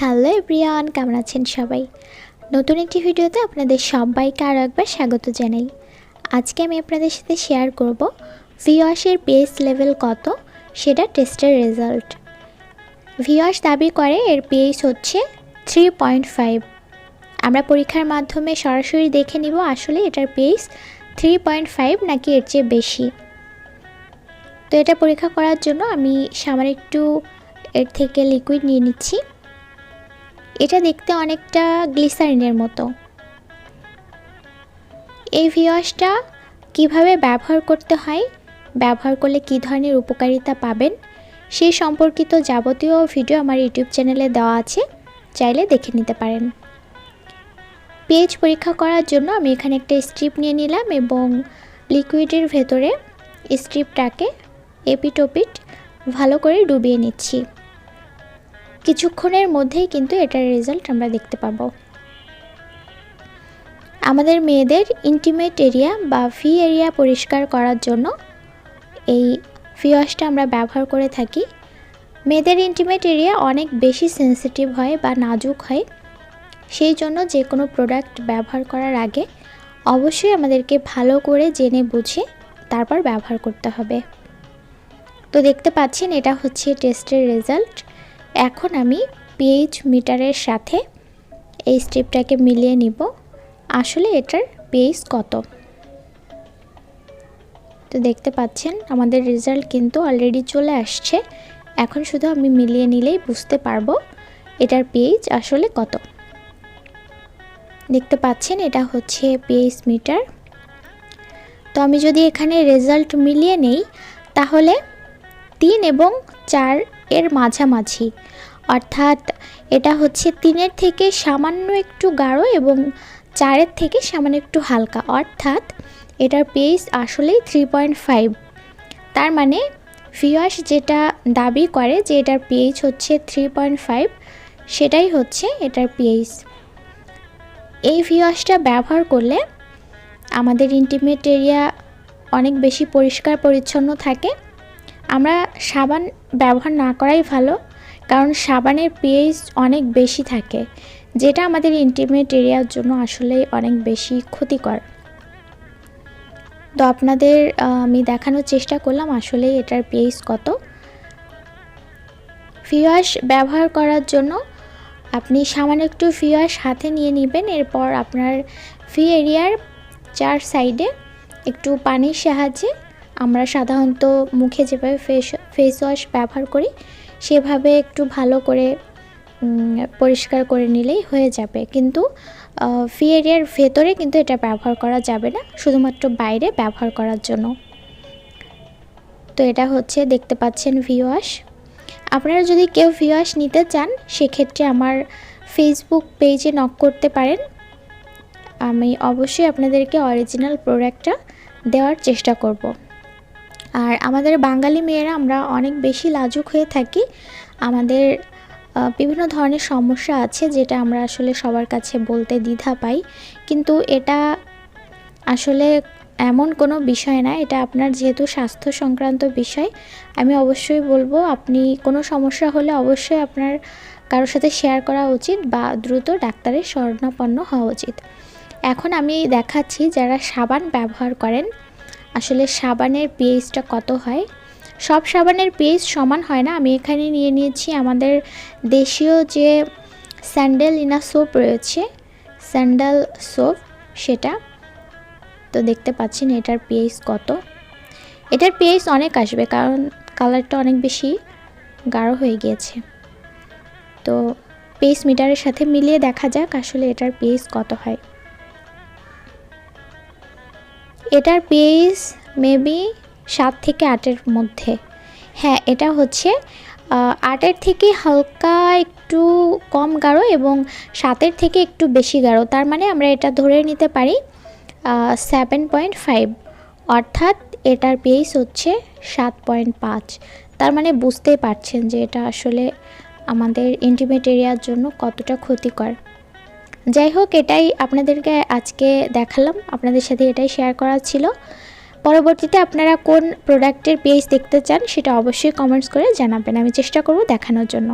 Hello everyone, কেমন আছেন সবাই? নতুন একটি ভিডিওতে আপনাদের সবাইকে আরও একবার স্বাগত জানাই। আজকে আমি আপনাদের সাথে শেয়ার করব vwash-এর পিএইচ লেভেল কত সেটা টেস্টের রেজাল্ট। vwash দাবি করে এর পিএইচ হচ্ছে 3.5। আমরা পরীক্ষার মাধ্যমে সরাসরি দেখে নিব আসলে এটার পিএইচ 3.5 নাকি এর চেয়ে বেশি। তো এটা পরীক্ষা করার জন্য আমি সামান্য একটু এর থেকে লিকুইড নিয়ে নিচ্ছি। এটা দেখতে অনেকটা গ্লিসারিনের মতো। এই vwash-টা কিভাবে ব্যবহার করতে হয়, ব্যবহার করলে কী ধরনের উপকারিতা পাবেন সেই সম্পর্কিত যাবতীয় ভিডিও আমার ইউটিউব চ্যানেলে দেওয়া আছে, চাইলে দেখে নিতে পারেন। পিএইচ পরীক্ষা করার জন্য আমি এখানে একটা স্ট্রিপ নিয়ে নিলাম এবং লিকুইডের ভেতরে স্ট্রিপটাকে এপিটোপিট ভালো করে ডুবিয়ে নিচ্ছি। কিছুক্ষণের মধ্যেই কিন্তু এটার রেজাল্ট আমরা দেখতে পাবো। আমাদের মেয়েদের ইন্টিমেট এরিয়া বা ভি এরিয়া পরিষ্কার করার জন্য এই vwash-টা আমরা ব্যবহার করে থাকি। মেয়েদের ইন্টিমেট এরিয়া অনেক বেশি সেন্সিটিভ হয় বা নাজুক হয়, সেই জন্য যে কোনো প্রোডাক্ট ব্যবহার করার আগে অবশ্যই আমাদেরকে ভালো করে জেনে বুঝে তারপর ব্যবহার করতে হবে। তো দেখতে পাচ্ছেন এটা হচ্ছে টেস্টের রেজাল্ট। এখন আমি পিএইচ মিটারের সাথে এই স্ট্রিপটাকে মিলিয়ে নিব আসলে এটার পিএইচ কত। তো দেখতে পাচ্ছেন আমাদের রেজাল্ট কিন্তু অলরেডি চলে আসছে। এখন শুধু আমি মিলিয়ে নিলেই বুঝতে পারবো এটার পিএইচ আসলে কত। দেখতে পাচ্ছেন এটা হচ্ছে পিএইচ মিটার। তো আমি যদি এখানে রেজাল্ট মিলিয়ে নেই তাহলে 3 এবং 4 এর মাঝামাঝি, অর্থাৎ এটা হচ্ছে 3-এর থেকে সামান্য একটু গাঢ় এবং 4-এর থেকে সামান্য একটু হালকা, অর্থাৎ এটার পিএইচ আসলেই 3.5। তার মানে vwash যেটা দাবি করে যে এটার পিএইচ হচ্ছে 3.5, সেটাই হচ্ছে এটার পিএইচ। এই vwash-টা ব্যবহার করলে আমাদের ইন্টিমেট এরিয়া অনেক বেশি পরিষ্কার পরিচ্ছন্ন থাকে। আমরা সাবান ব্যবহার না করাই ভালো, কারণ সাবানের পিএইচ অনেক বেশি থাকে, যেটা আমাদের ইন্টিমেট এরিয়ার জন্য আসলে অনেক বেশি ক্ষতিকর। তো আপনাদের আমি দেখানোর চেষ্টা করলাম আসলে এটার পিএইচ কত। vwash ব্যবহার করার জন্য আপনি সামান্য একটু vwash হাতে নিয়ে নেবেন। এরপর আপনার ভি এরিয়ার 4 সাইডে একটু পানির সাহায্যে, আমরা সাধারণত মুখে যেভাবে ফেস ওয়াশ ব্যবহার করি সেভাবে একটু ভালো করে পরিষ্কার করে নিলেই হয়ে যাবে। কিন্তু ভি এরিয়ার ভেতরে কিন্তু এটা ব্যবহার করা যাবে না, শুধুমাত্র বাইরে ব্যবহার করার জন্য। তো এটা হচ্ছে দেখতে পাচ্ছেন vwash। আপনারা যদি কেউ vwash নিতে চান সেক্ষেত্রে আমার ফেসবুক পেজে নক করতে পারেন। আমি অবশ্যই আপনাদেরকে অরিজিনাল প্রোডাক্টটা দেওয়ার চেষ্টা করব। আর আমাদের বাঙালি মেয়েরা আমরা অনেক বেশি লাজুক হয়ে থাকি। আমাদের বিভিন্ন ধরনের সমস্যা আছে যেটা আমরা আসলে সবার কাছে বলতে দ্বিধা পাই, কিন্তু এটা আসলে এমন কোনো বিষয় না। এটা আপনার যেহেতু স্বাস্থ্য সংক্রান্ত বিষয়, আমি অবশ্যই বলবো আপনি কোনো সমস্যা হলে অবশ্যই আপনার কারোর সাথে শেয়ার করা উচিত বা দ্রুত ডাক্তারের শরণাপন্ন হওয়া উচিত। এখন আমি দেখাচ্ছি যারা সাবান ব্যবহার করেন আসলে সাবানের পিএইচটা কত হয়। সব সাবানের পিএইচ সমান হয় না। আমি এখানে নিয়ে নিয়েছি আমাদের দেশীয় যে স্যান্ডেল ইনা সোপ রয়েছে, স্যান্ডেল সোপ, সেটা। তো দেখতে পাচ্ছেন এটার পিএইচ কত। এটার পিএইচ অনেক আসবে কারণ কালারটা অনেক বেশি গাঢ় হয়ে গিয়েছে। তো পিএইচ মিটারের সাথে মিলিয়ে দেখা যাক আসলে এটার পিএইচ কত হয়। এটার পিএইচ মেবি 7 থেকে 8-এর মধ্যে। হ্যাঁ, এটা হচ্ছে 8-এর থেকে হালকা একটু কম গাঢ় এবং 7-এর থেকে একটু বেশি গাঢ়। তার মানে আমরা এটা ধরে নিতে পারি 7.5, অর্থাৎ এটার পিএইচ হচ্ছে 7.5। তার মানে বুঝতেই পারছেন যে এটা আসলে আমাদের ইন্টিমেট এরিয়ার জন্য কতটা ক্ষতিকর। যাই হোক, এটাই আপনাদেরকে আজকে দেখালাম, আপনাদের সাথে এটাই শেয়ার করার ছিল। পরবর্তীতে আপনারা কোন প্রোডাক্টের পিএইচ দেখতে চান সেটা অবশ্যই কমেন্টস করে জানাবেন, আমি চেষ্টা করব দেখানোর জন্য।